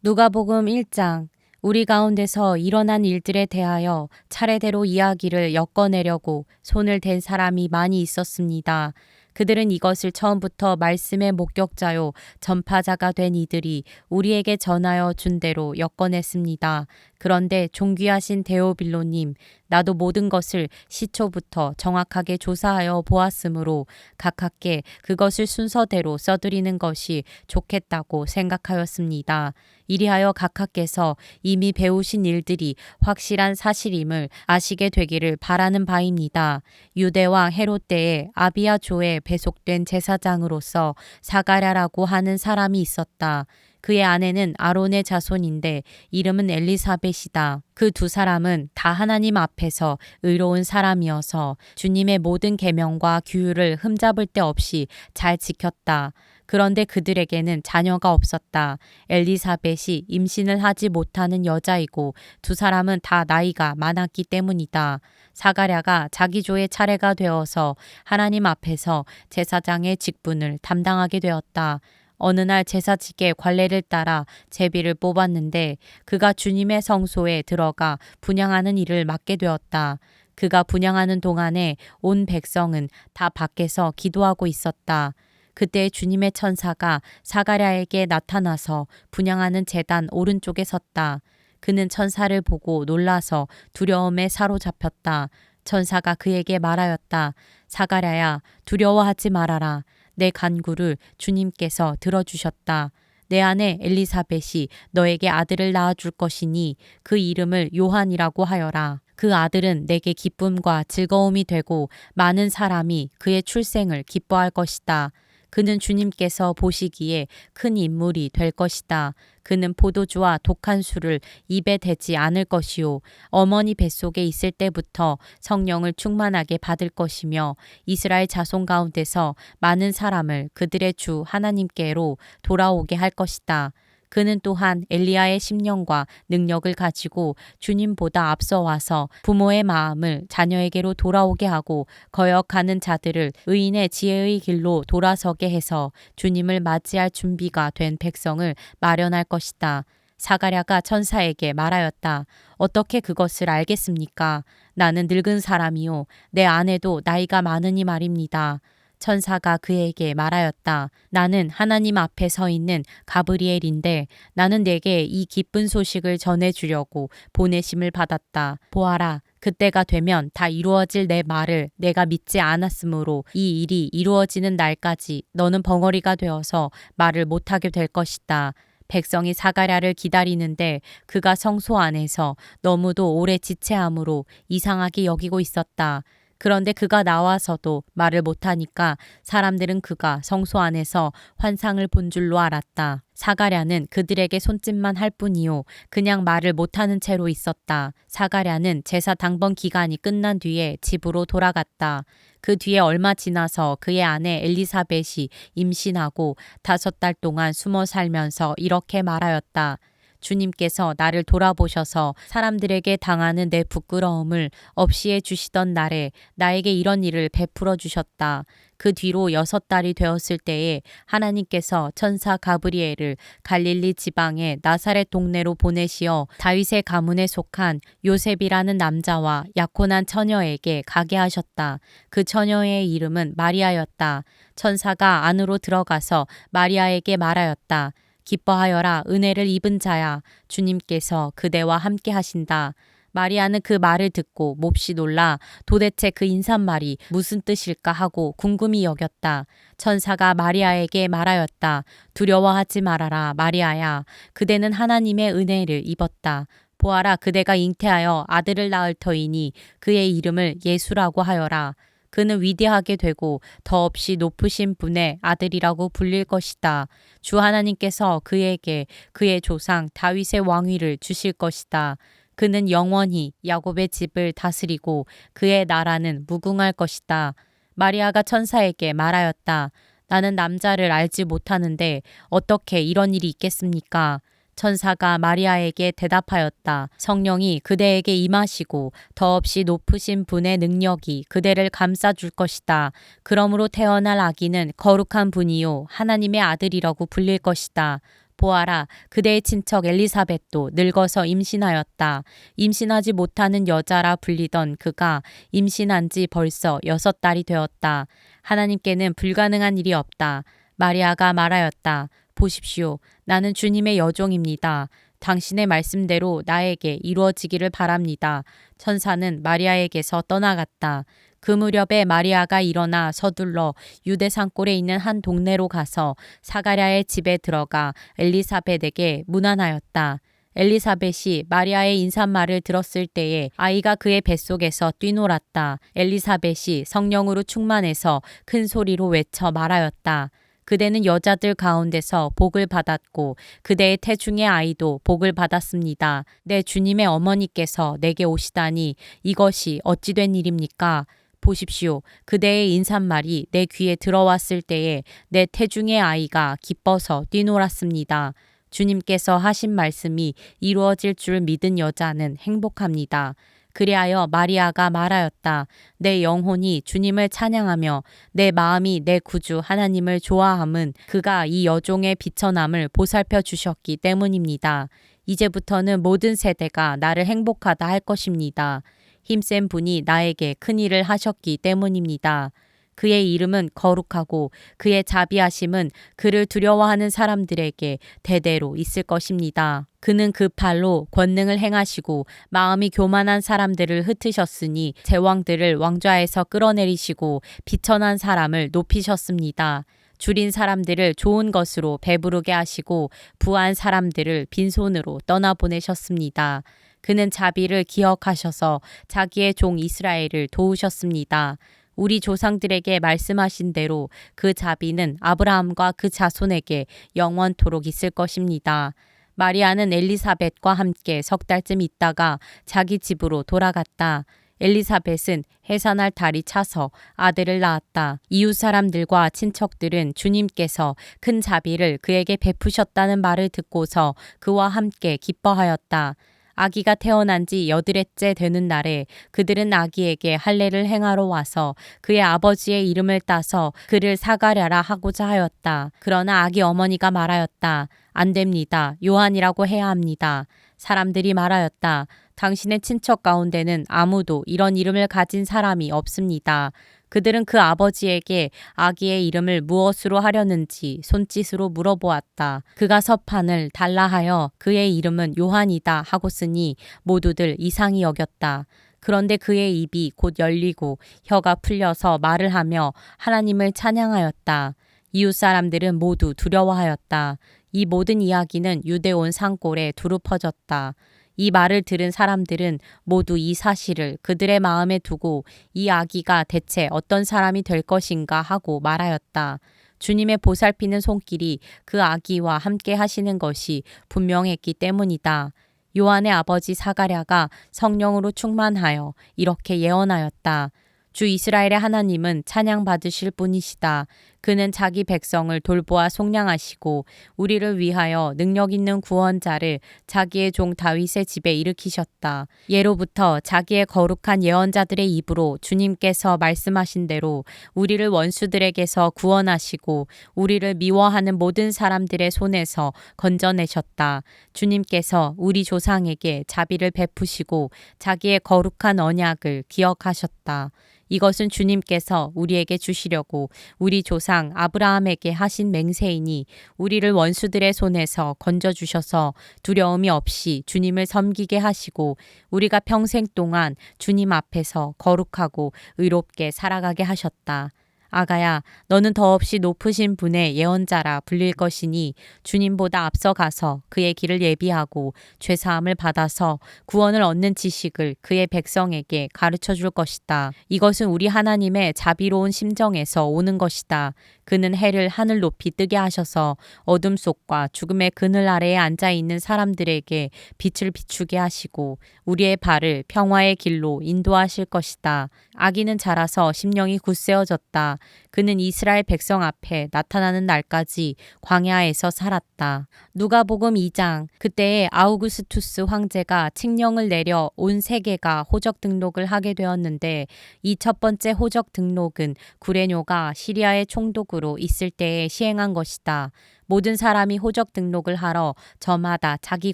누가복음 1장. 우리 가운데서 일어난 일들에 대하여 차례대로 이야기를 엮어내려고 손을 댄 사람이 많이 있었습니다. 그들은 이것을 처음부터 말씀의 목격자요 전파자가 된 이들이 우리에게 전하여 준 대로 엮어냈습니다. 그런데 존귀하신 데오빌로님, 나도 모든 것을 시초부터 정확하게 조사하여 보았으므로 각하께 그것을 순서대로 써드리는 것이 좋겠다고 생각하였습니다. 이리하여 각하께서 이미 배우신 일들이 확실한 사실임을 아시게 되기를 바라는 바입니다. 유대왕 헤롯 때에 아비야 조에 배속된 제사장으로서 사가랴라고 하는 사람이 있었다. 그의 아내는 아론의 자손인데 이름은 엘리사벳이다. 그 두 사람은 다 하나님 앞에서 의로운 사람이어서 주님의 모든 계명과 규율을 흠잡을 데 없이 잘 지켰다. 그런데 그들에게는 자녀가 없었다. 엘리사벳이 임신을 하지 못하는 여자이고 두 사람은 다 나이가 많았기 때문이다. 사가랴가 자기 조의 차례가 되어서 하나님 앞에서 제사장의 직분을 담당하게 되었다. 어느 날 제사직의 관례를 따라 제비를 뽑았는데 그가 주님의 성소에 들어가 분향하는 일을 맡게 되었다. 그가 분향하는 동안에 온 백성은 다 밖에서 기도하고 있었다. 그때 주님의 천사가 사가랴에게 나타나서 분향하는 제단 오른쪽에 섰다. 그는 천사를 보고 놀라서 두려움에 사로잡혔다. 천사가 그에게 말하였다. 사가랴야, 두려워하지 말아라. 내 간구를 주님께서 들어주셨다. 내 아내 엘리사벳이 너에게 아들을 낳아줄 것이니 그 이름을 요한이라고 하여라. 그 아들은 내게 기쁨과 즐거움이 되고 많은 사람이 그의 출생을 기뻐할 것이다. 그는 주님께서 보시기에 큰 인물이 될 것이다. 그는 포도주와 독한 술을 입에 대지 않을 것이요. 어머니 뱃속에 있을 때부터 성령을 충만하게 받을 것이며 이스라엘 자손 가운데서 많은 사람을 그들의 주 하나님께로 돌아오게 할 것이다. 그는 또한 엘리야의 심령과 능력을 가지고 주님보다 앞서 와서 부모의 마음을 자녀에게로 돌아오게 하고 거역하는 자들을 의인의 지혜의 길로 돌아서게 해서 주님을 맞이할 준비가 된 백성을 마련할 것이다. 사가랴가 천사에게 말하였다. 어떻게 그것을 알겠습니까? 나는 늙은 사람이요. 내 아내도 나이가 많으니 말입니다. 천사가 그에게 말하였다. 나는 하나님 앞에 서 있는 가브리엘인데 나는 내게 이 기쁜 소식을 전해주려고 보내심을 받았다. 보아라, 그때가 되면 다 이루어질 내 말을 내가 믿지 않았으므로 이 일이 이루어지는 날까지 너는 벙어리가 되어서 말을 못하게 될 것이다. 백성이 사가랴를 기다리는데 그가 성소 안에서 너무도 오래 지체함으로 이상하게 여기고 있었다. 그런데 그가 나와서도 말을 못하니까 사람들은 그가 성소 안에서 환상을 본 줄로 알았다. 사가랴는 그들에게 손짓만 할 뿐이요. 그냥 말을 못하는 채로 있었다. 사가랴는 제사 당번 기간이 끝난 뒤에 집으로 돌아갔다. 그 뒤에 얼마 지나서 그의 아내 엘리사벳이 임신하고 5달 동안 숨어 살면서 이렇게 말하였다. 주님께서 나를 돌아보셔서 사람들에게 당하는 내 부끄러움을 없이해 주시던 날에 나에게 이런 일을 베풀어 주셨다. 그 뒤로 6달이 되었을 때에 하나님께서 천사 가브리엘을 갈릴리 지방의 나사렛 동네로 보내시어 다윗의 가문에 속한 요셉이라는 남자와 약혼한 처녀에게 가게 하셨다. 그 처녀의 이름은 마리아였다. 천사가 안으로 들어가서 마리아에게 말하였다. 기뻐하여라, 은혜를 입은 자야. 주님께서 그대와 함께 하신다. 마리아는 그 말을 듣고 몹시 놀라 도대체 그 인사말이 무슨 뜻일까 하고 궁금히 여겼다. 천사가 마리아에게 말하였다. 두려워하지 말아라, 마리아야. 그대는 하나님의 은혜를 입었다. 보아라, 그대가 잉태하여 아들을 낳을 터이니 그의 이름을 예수라고 하여라. 그는 위대하게 되고 더없이 높으신 분의 아들이라고 불릴 것이다. 주 하나님께서 그에게 그의 조상 다윗의 왕위를 주실 것이다. 그는 영원히 야곱의 집을 다스리고 그의 나라는 무궁할 것이다. 마리아가 천사에게 말하였다. 나는 남자를 알지 못하는데 어떻게 이런 일이 있겠습니까? 천사가 마리아에게 대답하였다. 성령이 그대에게 임하시고 더없이 높으신 분의 능력이 그대를 감싸줄 것이다. 그러므로 태어날 아기는 거룩한 분이요 하나님의 아들이라고 불릴 것이다. 보아라, 그대의 친척 엘리사벳도 늙어서 임신하였다. 임신하지 못하는 여자라 불리던 그가 임신한 지 벌써 6달이 되었다. 하나님께는 불가능한 일이 없다. 마리아가 말하였다. 보십시오. 나는 주님의 여종입니다. 당신의 말씀대로 나에게 이루어지기를 바랍니다. 천사는 마리아에게서 떠나갔다. 그 무렵에 마리아가 일어나 서둘러 유대 산골에 있는 한 동네로 가서 사가랴의 집에 들어가 엘리사벳에게 문안하였다. 엘리사벳이 마리아의 인사말을 들었을 때에 아이가 그의 뱃속에서 뛰놀았다. 엘리사벳이 성령으로 충만해서 큰 소리로 외쳐 말하였다. 그대는 여자들 가운데서 복을 받았고 그대의 태중의 아이도 복을 받았습니다. 내 주님의 어머니께서 내게 오시다니 이것이 어찌 된 일입니까? 보십시오. 그대의 인사말이 내 귀에 들어왔을 때에 내 태중의 아이가 기뻐서 뛰놀았습니다. 주님께서 하신 말씀이 이루어질 줄 믿은 여자는 행복합니다. 그리하여 마리아가 말하였다. 내 영혼이 주님을 찬양하며 내 마음이 내 구주 하나님을 좋아함은 그가 이 여종의 비천함을 보살펴 주셨기 때문입니다. 이제부터는 모든 세대가 나를 행복하다 할 것입니다. 힘센 분이 나에게 큰 일을 하셨기 때문입니다. 그의 이름은 거룩하고 그의 자비하심은 그를 두려워하는 사람들에게 대대로 있을 것입니다. 그는 그 팔로 권능을 행하시고 마음이 교만한 사람들을 흩으셨으니 제왕들을 왕좌에서 끌어내리시고 비천한 사람을 높이셨습니다. 줄인 사람들을 좋은 것으로 배부르게 하시고 부한 사람들을 빈손으로 떠나보내셨습니다. 그는 자비를 기억하셔서 자기의 종 이스라엘을 도우셨습니다. 우리 조상들에게 말씀하신 대로 그 자비는 아브라함과 그 자손에게 영원토록 있을 것입니다. 마리아는 엘리사벳과 함께 6달쯤 있다가 자기 집으로 돌아갔다. 엘리사벳은 해산할 달이 차서 아들을 낳았다. 이웃 사람들과 친척들은 주님께서 큰 자비를 그에게 베푸셨다는 말을 듣고서 그와 함께 기뻐하였다. 아기가 태어난 지 8회째 되는 날에 그들은 아기에게 할례를 행하러 와서 그의 아버지의 이름을 따서 그를 사가랴라 하고자 하였다. 그러나 아기 어머니가 말하였다. 안 됩니다. 요한이라고 해야 합니다. 사람들이 말하였다. 당신의 친척 가운데는 아무도 이런 이름을 가진 사람이 없습니다. 그들은 그 아버지에게 아기의 이름을 무엇으로 하려는지 손짓으로 물어보았다. 그가 서판을 달라 하여 그의 이름은 요한이다 하고 쓰니 모두들 이상히 여겼다. 그런데 그의 입이 곧 열리고 혀가 풀려서 말을 하며 하나님을 찬양하였다. 이웃 사람들은 모두 두려워하였다. 이 모든 이야기는 유대 온 산골에 두루 퍼졌다. 이 말을 들은 사람들은 모두 이 사실을 그들의 마음에 두고 이 아기가 대체 어떤 사람이 될 것인가 하고 말하였다. 주님의 보살피는 손길이 그 아기와 함께 하시는 것이 분명했기 때문이다. 요한의 아버지 사가랴가 성령으로 충만하여 이렇게 예언하였다. 주 이스라엘의 하나님은 찬양받으실 분이시다. 그는 자기 백성을 돌보아 속량하시고 우리를 위하여 능력 있는 구원자를 자기의 종 다윗의 집에 일으키셨다. 예로부터 자기의 거룩한 예언자들의 입으로 주님께서 말씀하신 대로 우리를 원수들에게서 구원하시고 우리를 미워하는 모든 사람들의 손에서 건져내셨다. 주님께서 우리 조상에게 자비를 베푸시고 자기의 거룩한 언약을 기억하셨다. 이것은 주님께서 우리에게 주시려고 우리 조상 아브라함에게 하신 맹세이니 우리를 원수들의 손에서 건져주셔서 두려움이 없이 주님을 섬기게 하시고 우리가 평생 동안 주님 앞에서 거룩하고 의롭게 살아가게 하셨다. 아가야, 너는 더없이 높으신 분의 예언자라 불릴 것이니 주님보다 앞서가서 그의 길을 예비하고 죄사함을 받아서 구원을 얻는 지식을 그의 백성에게 가르쳐 줄 것이다. 이것은 우리 하나님의 자비로운 심정에서 오는 것이다. 그는 해를 하늘 높이 뜨게 하셔서 어둠 속과 죽음의 그늘 아래에 앉아 있는 사람들에게 빛을 비추게 하시고 우리의 발을 평화의 길로 인도하실 것이다. 아기는 자라서 심령이 굳세어졌다. 그는 이스라엘 백성 앞에 나타나는 날까지 광야에서 살았다. 누가복음 2장. 그때에 아우구스투스 황제가 칙령을 내려 온 세계가 호적 등록을 하게 되었는데 이 첫 번째 호적 등록은 구레뇨가 시리아의 총독으로 있을 때에 시행한 것이다. 모든 사람이 호적 등록을 하러 저마다 자기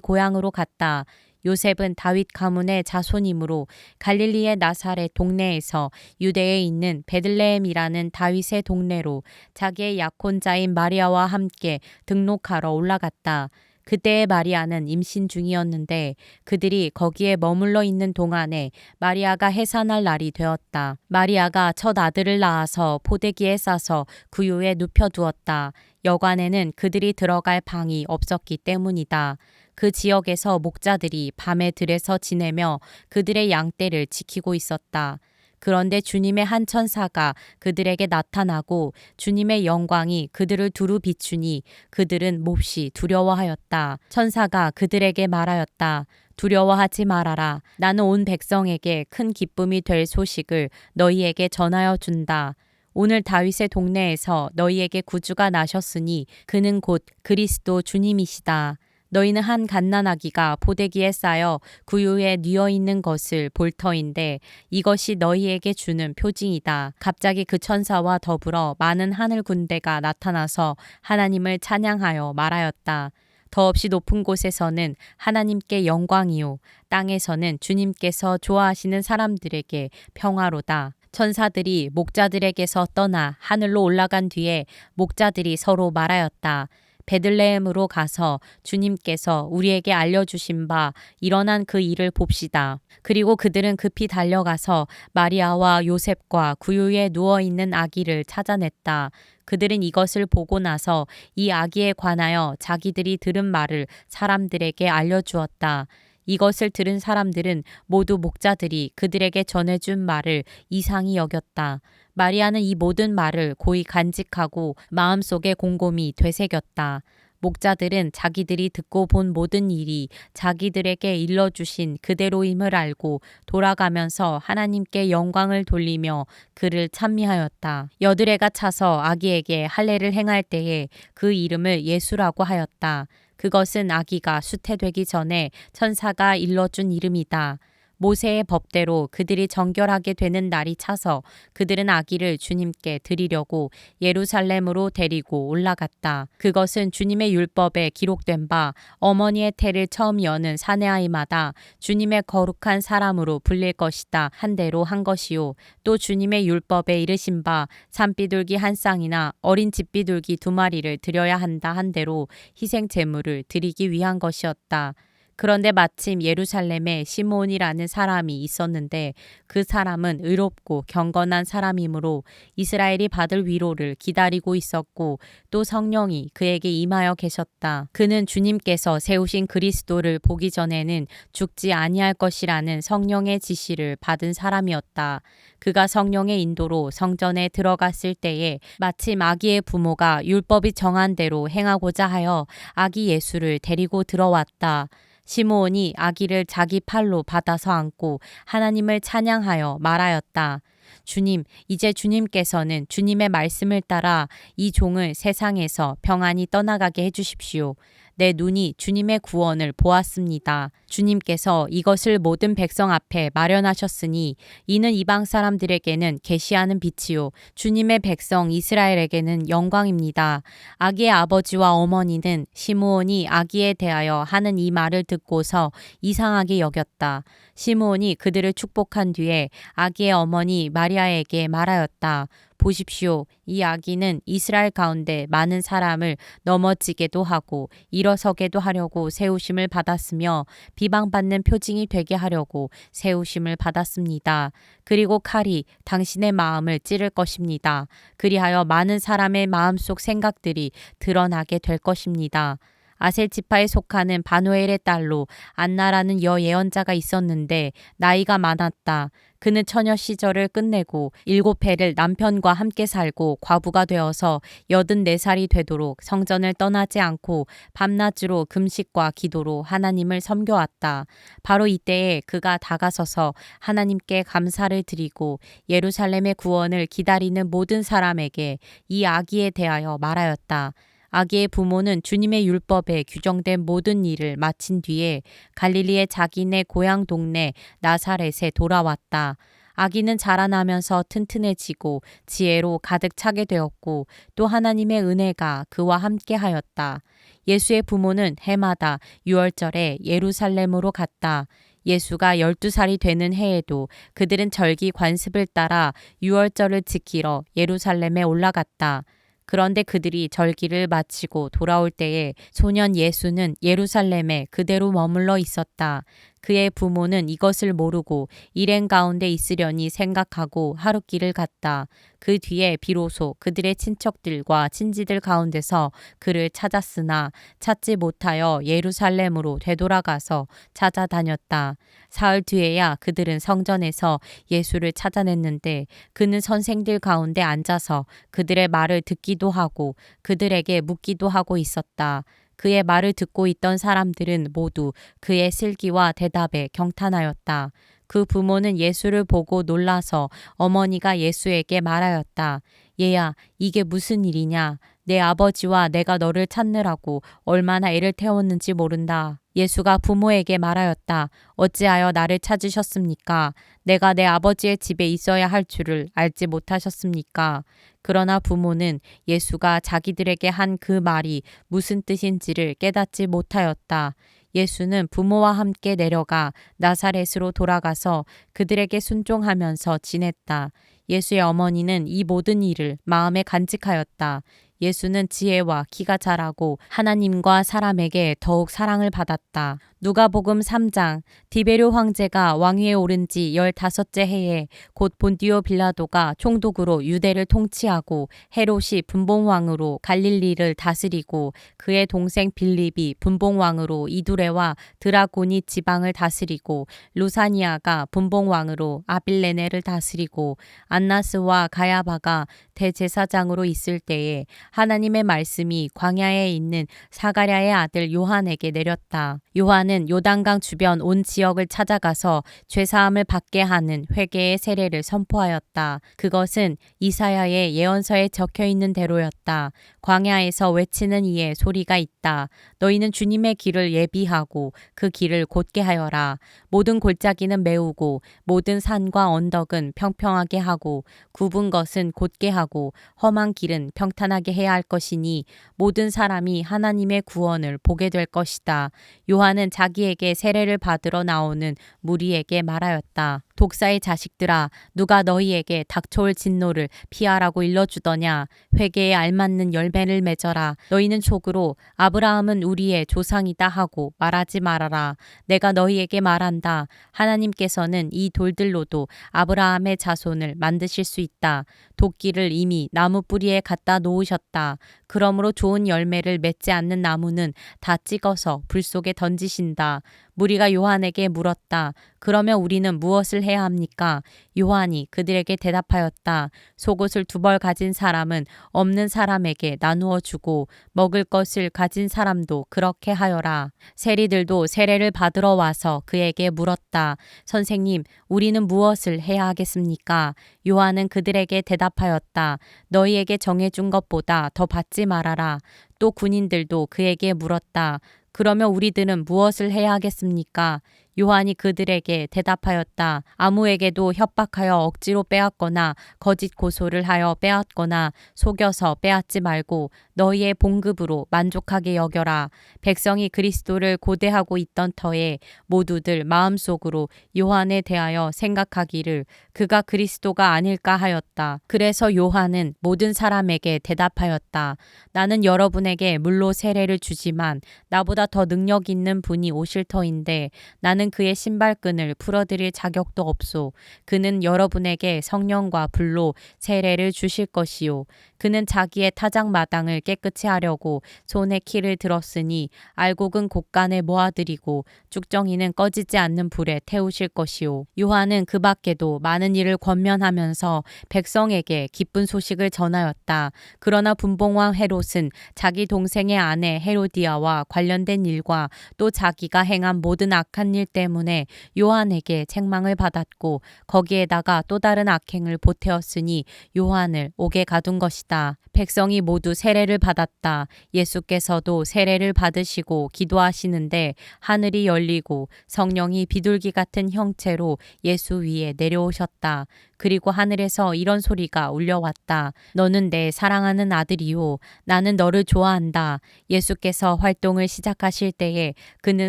고향으로 갔다. 요셉은 다윗 가문의 자손이므로 갈릴리의 나사렛 동네에서 유대에 있는 베들레헴이라는 다윗의 동네로 자기의 약혼자인 마리아와 함께 등록하러 올라갔다. 그때의 마리아는 임신 중이었는데 그들이 거기에 머물러 있는 동안에 마리아가 해산할 날이 되었다. 마리아가 첫 아들을 낳아서 포대기에 싸서 구유에 눕혀두었다. 여관에는 그들이 들어갈 방이 없었기 때문이다. 그 지역에서 목자들이 밤에 들에서 지내며 그들의 양떼를 지키고 있었다. 그런데 주님의 한 천사가 그들에게 나타나고 주님의 영광이 그들을 두루 비추니 그들은 몹시 두려워하였다. 천사가 그들에게 말하였다. 두려워하지 말아라. 나는 온 백성에게 큰 기쁨이 될 소식을 너희에게 전하여 준다. 오늘 다윗의 동네에서 너희에게 구주가 나셨으니 그는 곧 그리스도 주님이시다. 너희는 한 갓난아기가 포대기에 쌓여 구유에 뉘어 있는 것을 볼 터인데 이것이 너희에게 주는 표징이다. 갑자기 그 천사와 더불어 많은 하늘 군대가 나타나서 하나님을 찬양하여 말하였다. 더없이 높은 곳에서는 하나님께 영광이요 땅에서는 주님께서 좋아하시는 사람들에게 평화로다. 천사들이 목자들에게서 떠나 하늘로 올라간 뒤에 목자들이 서로 말하였다. 베들레헴으로 가서 주님께서 우리에게 알려주신 바 일어난 그 일을 봅시다. 그리고 그들은 급히 달려가서 마리아와 요셉과 구유에 누워있는 아기를 찾아냈다. 그들은 이것을 보고 나서 이 아기에 관하여 자기들이 들은 말을 사람들에게 알려주었다. 이것을 들은 사람들은 모두 목자들이 그들에게 전해준 말을 이상히 여겼다. 마리아는 이 모든 말을 고이 간직하고 마음속에 곰곰이 되새겼다. 목자들은 자기들이 듣고 본 모든 일이 자기들에게 일러주신 그대로임을 알고 돌아가면서 하나님께 영광을 돌리며 그를 찬미하였다. 여드레가 차서 아기에게 할례를 행할 때에 그 이름을 예수라고 하였다. 그것은 아기가 수태되기 전에 천사가 일러준 이름이다. 모세의 법대로 그들이 정결하게 되는 날이 차서 그들은 아기를 주님께 드리려고 예루살렘으로 데리고 올라갔다. 그것은 주님의 율법에 기록된 바 어머니의 태를 처음 여는 사내아이마다 주님의 거룩한 사람으로 불릴 것이다 한 대로 한 것이요. 또 주님의 율법에 이르신 바 산비둘기 한 쌍이나 어린 집비둘기 두 마리를 드려야 한다 한 대로 희생 제물을 드리기 위한 것이었다. 그런데 마침 예루살렘에 시므온이라는 사람이 있었는데 그 사람은 의롭고 경건한 사람이므로 이스라엘이 받을 위로를 기다리고 있었고 또 성령이 그에게 임하여 계셨다. 그는 주님께서 세우신 그리스도를 보기 전에는 죽지 아니할 것이라는 성령의 지시를 받은 사람이었다. 그가 성령의 인도로 성전에 들어갔을 때에 마침 아기의 부모가 율법이 정한 대로 행하고자 하여 아기 예수를 데리고 들어왔다. 시므온이 아기를 자기 팔로 받아서 안고 하나님을 찬양하여 말하였다. 주님, 이제 주님께서는 주님의 말씀을 따라 이 종을 세상에서 평안히 떠나가게 해주십시오. 내 눈이 주님의 구원을 보았습니다. 주님께서 이것을 모든 백성 앞에 마련하셨으니 이는 이방 사람들에게는 계시하는 빛이요 주님의 백성 이스라엘에게는 영광입니다. 아기의 아버지와 어머니는 시므온이 아기에 대하여 하는 이 말을 듣고서 이상하게 여겼다. 시므온이 그들을 축복한 뒤에 아기의 어머니 마리아에게 말하였다. 보십시오. 이 아기는 이스라엘 가운데 많은 사람을 넘어지게도 하고 일어서게도 하려고 세우심을 받았으며 비방받는 표징이 되게 하려고 세우심을 받았습니다. 그리고 칼이 당신의 마음을 찌를 것입니다. 그리하여 많은 사람의 마음속 생각들이 드러나게 될 것입니다. 아셀 지파에 속하는 바누엘의 딸로 안나라는 여예언자가 있었는데 나이가 많았다. 그는 처녀 시절을 끝내고 7해를 남편과 함께 살고 과부가 되어서 84살이 되도록 성전을 떠나지 않고 밤낮으로 금식과 기도로 하나님을 섬겨왔다. 바로 이때에 그가 다가서서 하나님께 감사를 드리고 예루살렘의 구원을 기다리는 모든 사람에게 이 아기에 대하여 말하였다. 아기의 부모는 주님의 율법에 규정된 모든 일을 마친 뒤에 갈릴리의 자기네 고향 동네 나사렛에 돌아왔다. 아기는 자라나면서 튼튼해지고 지혜로 가득 차게 되었고 또 하나님의 은혜가 그와 함께 하였다. 예수의 부모는 해마다 6월절에 예루살렘으로 갔다. 예수가 12살이 되는 해에도 그들은 절기 관습을 따라 6월절을 지키러 예루살렘에 올라갔다. 그런데 그들이 절기를 마치고 돌아올 때에 소년 예수는 예루살렘에 그대로 머물러 있었다. 그의 부모는 이것을 모르고 일행 가운데 있으려니 생각하고 하룻길을 갔다. 그 뒤에 비로소 그들의 친척들과 친지들 가운데서 그를 찾았으나 찾지 못하여 예루살렘으로 되돌아가서 찾아다녔다. 사흘 뒤에야 그들은 성전에서 예수를 찾아냈는데 그는 선생들 가운데 앉아서 그들의 말을 듣기도 하고 그들에게 묻기도 하고 있었다. 그의 말을 듣고 있던 사람들은 모두 그의 슬기와 대답에 경탄하였다. 그 부모는 예수를 보고 놀라서 어머니가 예수에게 말하였다. 얘야, 이게 무슨 일이냐? 내 아버지와 내가 너를 찾느라고 얼마나 애를 태웠는지 모른다. 예수가 부모에게 말하였다. 어찌하여 나를 찾으셨습니까? 내가 내 아버지의 집에 있어야 할 줄을 알지 못하셨습니까? 그러나 부모는 예수가 자기들에게 한 그 말이 무슨 뜻인지를 깨닫지 못하였다. 예수는 부모와 함께 내려가 나사렛으로 돌아가서 그들에게 순종하면서 지냈다. 예수의 어머니는 이 모든 일을 마음에 간직하였다. 예수는 지혜와 키가 자라고 하나님과 사람에게 더욱 사랑을 받았다. 누가복음 3장 디베료 황제가 왕위에 오른 지 15째 해에 곧 본디오 빌라도가 총독으로 유대를 통치하고 헤롯이 분봉왕으로 갈릴리를 다스리고 그의 동생 빌립이 분봉왕으로 이두레와 드라고니 지방을 다스리고 루사니아가 분봉왕으로 아빌레네를 다스리고 안나스와 가야바가 대제사장으로 있을 때에 하나님의 말씀이 광야에 있는 사가랴의 아들 요한에게 내렸다. 요한은 요단강 주변 온 지역을 찾아가서 죄사함을 받게 하는 회개의 세례를 선포하였다. 그것은 이사야의 예언서에 적혀 있는 대로였다. 광야에서 외치는 이의 소리가 있다. 너희는 주님의 길을 예비하고 그 길을 곧게 하여라. 모든 골짜기는 메우고 모든 산과 언덕은 평평하게 하고 굽은 것은 곧게 하고 험한 길은 평탄하게 해야 할 것이니 모든 사람이 하나님의 구원을 보게 될 것이다. 요한은 자기에게 세례를 받으러 나오는 무리에게 말하였다. 독사의 자식들아, 누가 너희에게 닥쳐올 진노를 피하라고 일러주더냐? 회개에 알맞는 열매를 맺어라. 너희는 촉으로 아브라함은 우리의 조상이다 하고 말하지 말아라. 내가 너희에게 말한다. 하나님께서는 이 돌들로도 아브라함의 자손을 만드실 수 있다. 도끼를 이미 나무 뿌리에 갖다 놓으셨다. 그러므로 좋은 열매를 맺지 않는 나무는 다 찍어서 불 속에 던지신다. 무리가 요한에게 물었다. 그러면 우리는 무엇을 해야 합니까? 요한이 그들에게 대답하였다. 속옷을 2벌 가진 사람은 없는 사람에게 나누어 주고 먹을 것을 가진 사람도 그렇게 하여라. 세리들도 세례를 받으러 와서 그에게 물었다. 선생님, 우리는 무엇을 해야 하겠습니까? 요한은 그들에게 대답하였다. 너희에게 정해준 것보다 더 받지 말아라. 또 군인들도 그에게 물었다. 그러면 우리들은 무엇을 해야 하겠습니까? 요한이 그들에게 대답하였다. 아무에게도 협박하여 억지로 빼앗거나 거짓 고소를 하여 빼앗거나 속여서 빼앗지 말고 너희의 봉급으로 만족하게 여겨라. 백성이 그리스도를 고대하고 있던 터에 모두들 마음속으로 요한에 대하여 생각하기를 그가 그리스도가 아닐까 하였다. 그래서 요한은 모든 사람에게 대답하였다. 나는 여러분에게 물로 세례를 주지만 나보다 더 능력 있는 분이 오실 터인데 나는 그의 신발끈을 풀어드릴 자격도 없소. 그는 여러분에게 성령과 불로 세례를 주실 것이요. 그는 자기의 타작마당을 깨끗이 하려고 손에 키를 들었으니 알곡은 곳간에 모아들이고 쭉정이는 꺼지지 않는 불에 태우실 것이요. 요한은 그 밖에도 많은 일을 권면하면서 백성에게 기쁜 소식을 전하였다. 그러나 분봉왕 헤롯은 자기 동생의 아내 헤로디아와 관련된 일과 또 자기가 행한 모든 악한 일 때문에 요한에게 책망을 받았고 거기에다가 또 다른 악행을 보태었으니 요한을 옥에 가둔 것이다. 백성이 모두 세례를 세례를 받았다. 예수께서도 세례를 받으시고 기도하시는데 하늘이 열리고 성령이 비둘기 같은 형체로 예수 위에 내려오셨다. 그리고 하늘에서 이런 소리가 울려왔다. 너는 내 사랑하는 아들이요. 나는 너를 좋아한다. 예수께서 활동을 시작하실 때에 그는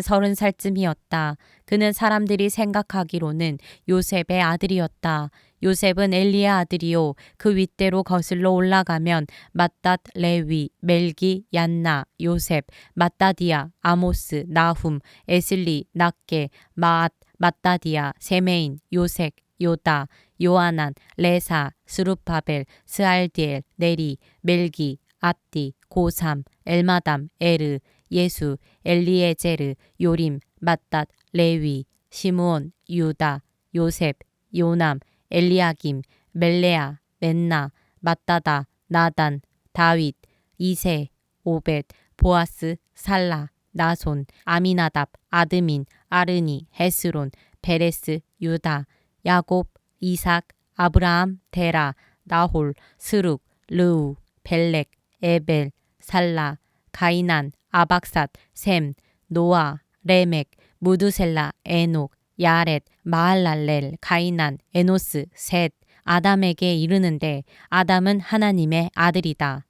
30살쯤이었다. 그는 사람들이 생각하기로는 요셉의 아들이었다. 요셉은 엘리의 아들이요. 그 윗대로 거슬러 올라가면 맏닷, 레위, 멜기, 얀나, 요셉, 맏다디아, 아모스, 나훔, 에슬리, 낫게, 마앗, 맏다디아, 세메인, 요색, 요다, 요하난, 레사, 스룹바벨, 스알디엘, 네리, 멜기, 앗디, 고삼, 엘마담, 에르, 예수, 엘리에제르, 요림, 맏닷, 레위, 시므온, 유다, 요셉, 요남, 엘리야김, 멜레아, 멘나, 맏다다, 나단, 다윗, 이세, 오벳, 보아스, 살라, 나손, 아미나답, 아드민, 아르니, 헤스론, 베레스, 유다, 야곱, 이삭, 아브라함, 데라, 나홀, 스룩, 르우, 벨렉, 에벨, 살라, 가이난, 아박삿, 셈, 노아, 레멕, 무드셀라, 에녹, 야렛, 마할랄렐, 가이난, 에노스, 셋, 아담에게 이르는데 아담은 하나님의 아들이다.